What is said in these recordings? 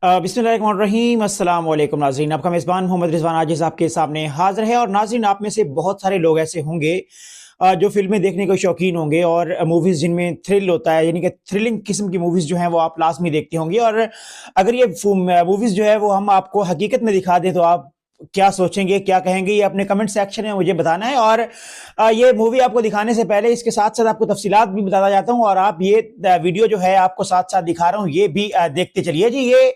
बिस्मिल्लाहिर्रहमानिर्रहीम, अस्सलाम वालेकुम नाज़रीन। आपका मेज़बान मोहम्मद रिजवान आज आपके सामने हाजिर है। और नाज़रीन, आप में से बहुत सारे लोग ऐसे होंगे जो फ़िल्में देखने के शौकीन होंगे और मूवीज़ जिनमें थ्रिल होता है, यानी कि थ्रिलिंग किस्म की मूवीज़ जो हैं वो आप लाज़मी देखते होंगे। और अगर ये मूवीज़ जो है वो हम आपको हकीकत में दिखा दें तो आप क्या सोचेंगे, क्या कहेंगे, ये अपने कमेंट सेक्शन में मुझे बताना है। और ये मूवी आपको दिखाने से पहले इसके साथ-साथ आपको तफ़सीलात भी बताता जाता हूँ, और आप ये वीडियो जो है आपको साथ-साथ दिखा रहा हूँ, ये भी देखते चलिए जी। ये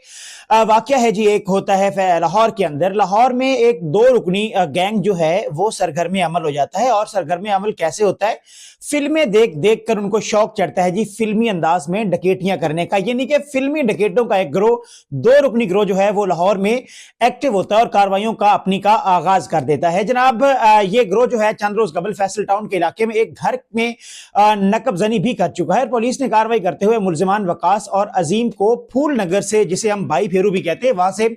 वाक़या है जी, एक होता है लाहौर के अंदर। लाहौर में एक 2 रुकनी गैंग जो है वो सरगर्म अमल हो जाता है। और सरगर्म अमल कैसे होता है? फ़िल्में देख-देख कर उनको शौक चढ़ता है जी फ़िल्मी अंदाज़ में डकैतियाँ करने का। यानी कि फ़िल्मी डकैतों का एक गिरोह, 2 रुकनी गिरोह जो है वो लाहौर में एक्टिव होता है और कार्रवाइयों का आगाज़ कर देता है। जनाब, ये गिरोह जो है चंद रोज़ कबल फैसल टाउन के इलाके में एक घर में नकबज़नी भी कर चुका है। पुलिस ने कार्रवाई करते हुए मुल्ज़िमान वकास और अजीम को फूल नगर से, जिसे हम बाई फेरू भी कहते हैं, वहां से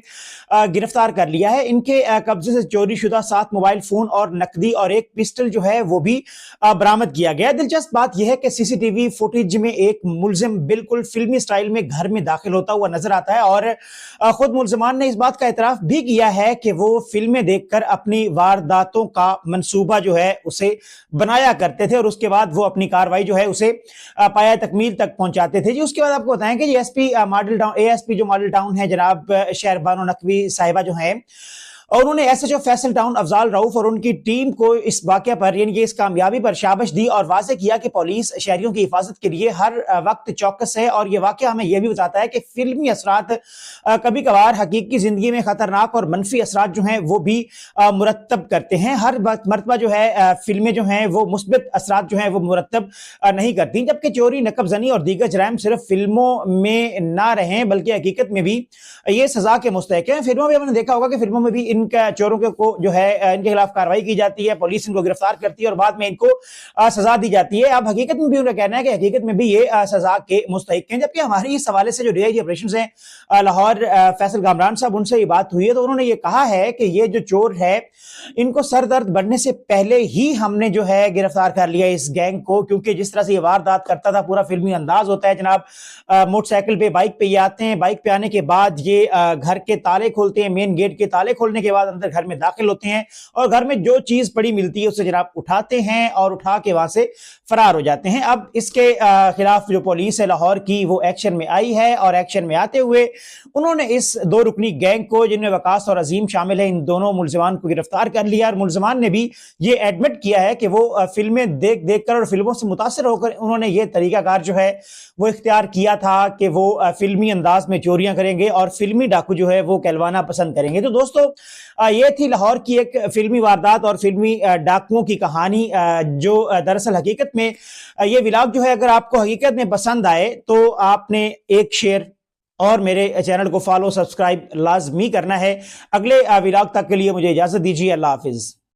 गिरफ्तार कर लिया है। इनके कब्जे से चोरी शुदा 7 मोबाइल फोन और नकदी और एक पिस्टल जो है वो भी बरामद किया गया। दिलचस्प बात यह है कि सीसीटीवी फुटेज में एक मुल्जिम बिल्कुल फिल्मी स्टाइल में घर में दाखिल होता हुआ नजर आता है। और खुद मुल्जिमान ने इस बात का इतराफ भी किया है कि वो फिल्में देखकर अपनी वारदातों का मंसूबा जो है उसे बनाया करते थे और उसके बाद वो अपनी कार्रवाई जो है उसे पाया तकमील तक पहुंचाते थे जी। उसके बाद आपको बताएं कि एसपी मॉडल टाउन, एएसपी जो मॉडल टाउन है जनाब शहरबानो नकवी साहिबा जो हैं, और उन्होंने एसएचओ फैसल टाउन अफजाल रऊफ और उनकी टीम को इस वाक़या पर, यानी कि इस कामयाबी पर शाबाश दी और वाज़ेह किया कि पुलिस शहरियों की हिफाजत के लिए हर वक्त चौकस है। और ये वाक़या हमें यह भी बताता है कि फिल्मी असरात कभी कभार हकीकी जिंदगी में खतरनाक और मनफी असरात जो हैं वो भी मुरतब करते हैं। हर मरतबा जो है फिल्में जो हैं वो मुस्बित असरात जो हैं वो मुरतब नहीं करती। जबकि चोरी, नकबजनी और दीगर जराइम सिर्फ फिल्मों में ना रहें बल्कि हकीकत में भी ये सजा के मुस्तहक है। फिल्मों में हमने देखा होगा कि फिल्मों में भी इनका चोरों को जो है इनके खिलाफ कार्रवाई की जाती है, पुलिस इनको गिरफ्तार करती है और बाद में इनको सजा दी जाती है। अब हकीकत में भी उनका कहना है कि हकीकत में भी ये सजा के मुस्तहिक हैं। जबकि हमारी इस हवाले से जो डीआईजी ऑपरेशंस हैं लाहौर फैसल कामरान साहब, उनसे ये बात हुई है तो उन्होंने ये कहा है कि ये जो चोर है इनको सर दर्द बढ़ने से पहले ही हमने जो है गिरफ्तार कर लिया इस गैंग को, क्योंकि जिस तरह से ये वारदात करता था पूरा फिल्मी अंदाज होता है जनाब। मोटरसाइकिल पे, बाइक पे ये आते हैं, बाइक पे आने के बाद ये घर के ताले खोलते हैं, मेन गेट के ताले खोलने के बाद अंदर घर में दाखिल होते हैं और घर में जो चीज पड़ी मिलती है उसे जनाब उठाते हैं और उठा के वहां से फरार हो जाते हैं। अब इसके खिलाफ जो पुलिस है लाहौर की वो एक्शन में आई है और एक्शन में आते हुए उन्होंने इस 2 रुकनी गैंग को, जिनमें वकास और अजीम शामिल है, इन दोनों मुल्जिमान को गिरफ्तार कर लिया। और मुल्जिमान ने भी ये एडमिट किया है कि वो फिल्में देख देख कर और फिल्मों से मुतासिर होकर उन्होंने ये तरीकाकार जो है वो इख्तियार किया था कि वो फिल्मी अंदाज में चोरियां करेंगे और फिल्मी डाकू जो है वो कहलवाना पसंद करेंगे। तो दोस्तों, ये थी लाहौर की एक फिल्मी वारदात और फिल्मी डाकुओं की कहानी, जो दरअसल हकीकत में ये व्लॉग जो है अगर आपको हकीकत में पसंद आए तो आपने एक शेयर और मेरे चैनल को फॉलो, सब्सक्राइब लाजमी करना है। अगले व्लॉग तक के लिए मुझे इजाजत दीजिए। अल्लाह हाफिज।